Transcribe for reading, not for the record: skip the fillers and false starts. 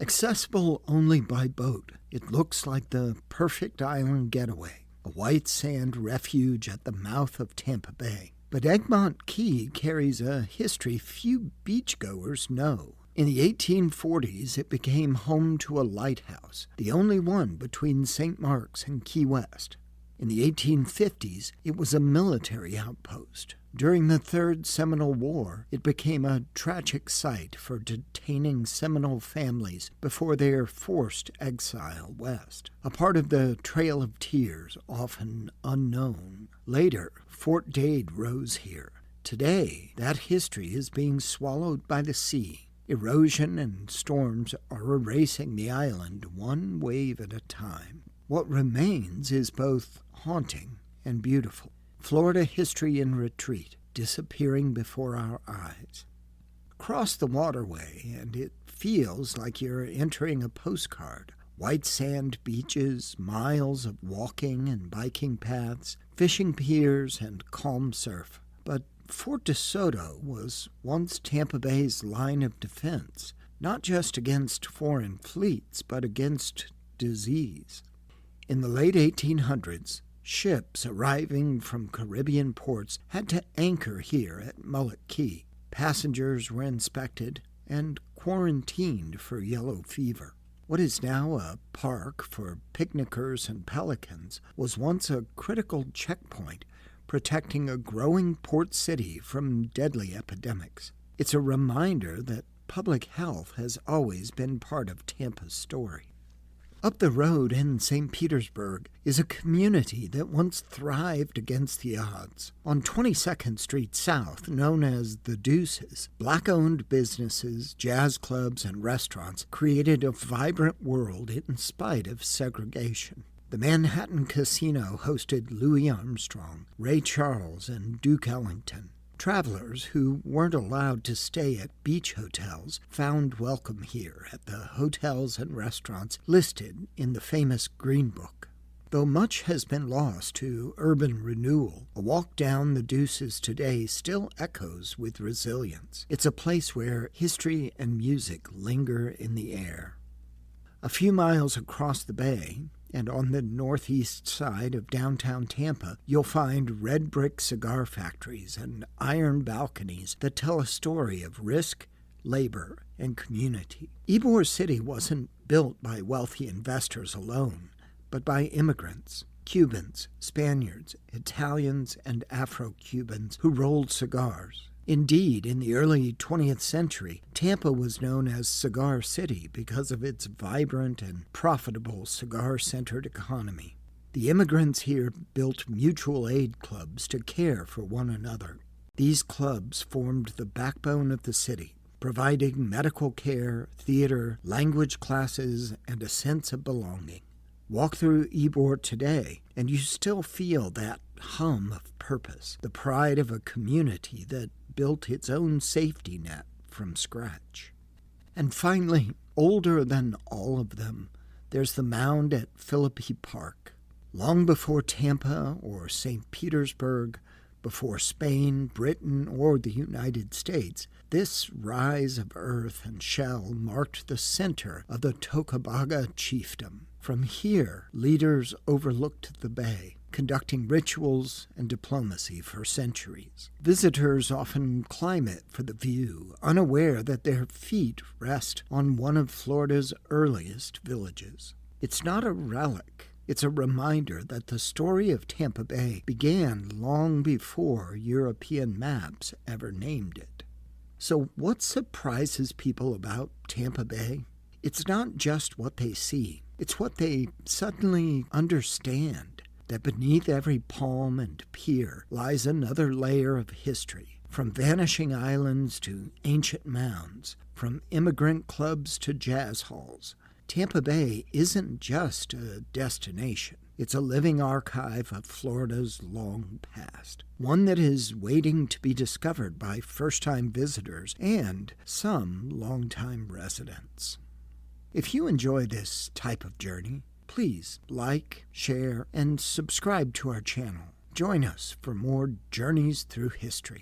Accessible only by boat, it looks like the perfect island getaway, a white sand refuge at the mouth of Tampa Bay. But Egmont Key carries a history few beachgoers know. In the 1840s, it became home to a lighthouse, the only one between St. Mark's and Key West. In the 1850s, it was a military outpost. During the Third Seminole War, it became a tragic site for detaining Seminole families before their forced exile west, a part of the Trail of Tears, often unknown. Later, Fort Dade rose here. Today, that history is being swallowed by the sea. Erosion and storms are erasing the island one wave at a time. What remains is both haunting and beautiful. Florida history in retreat, disappearing before our eyes. Cross the waterway, and it feels like you're entering a postcard. White sand beaches, miles of walking and biking paths, fishing piers, and calm surf. But Fort DeSoto was once Tampa Bay's line of defense, not just against foreign fleets, but against disease. In the late 1800s, ships arriving from Caribbean ports had to anchor here at Mullet Key. Passengers were inspected and quarantined for yellow fever. What is now a park for picnickers and pelicans was once a critical checkpoint protecting a growing port city from deadly epidemics. It's a reminder that public health has always been part of Tampa's story. Up the road in St. Petersburg is a community that once thrived against the odds. On 22nd Street South, known as the Deuces, black-owned businesses, jazz clubs, and restaurants created a vibrant world in spite of segregation. The Manhattan Casino hosted Louis Armstrong, Ray Charles, and Duke Ellington. Travelers who weren't allowed to stay at beach hotels found welcome here at the hotels and restaurants listed in the famous Green Book. Though much has been lost to urban renewal, a walk down the Deuces today still echoes with resilience. It's a place where history and music linger in the air. A few miles across the bay, and on the northeast side of downtown Tampa, you'll find red brick cigar factories and iron balconies that tell a story of risk, labor, and community. Ybor City wasn't built by wealthy investors alone, but by immigrants, Cubans, Spaniards, Italians, and Afro-Cubans who rolled cigars. Indeed, in the early 20th century, Tampa was known as Cigar City because of its vibrant and profitable cigar-centered economy. The immigrants here built mutual aid clubs to care for one another. These clubs formed the backbone of the city, providing medical care, theater, language classes, and a sense of belonging. Walk through Ybor today, and you still feel that hum of purpose, the pride of a community that built its own safety net from scratch. And finally, older than all of them, there's the mound at Philippi Park. Long before Tampa or St. Petersburg, before Spain, Britain, or the United States, this rise of earth and shell marked the center of the Tocobaga chiefdom. From here, leaders overlooked the bay, conducting rituals and diplomacy for centuries. Visitors often climb it for the view, unaware that their feet rest on one of Florida's earliest villages. It's not a relic. It's a reminder that the story of Tampa Bay began long before European maps ever named it. So what surprises people about Tampa Bay? It's not just what they see. It's what they suddenly understand, that beneath every palm and pier lies another layer of history, from vanishing islands to ancient mounds, from immigrant clubs to jazz halls. Tampa Bay isn't just a destination. It's a living archive of Florida's long past, one that is waiting to be discovered by first-time visitors and some long-time residents. If you enjoy this type of journey, please like, share, and subscribe to our channel. Join us for more journeys through history.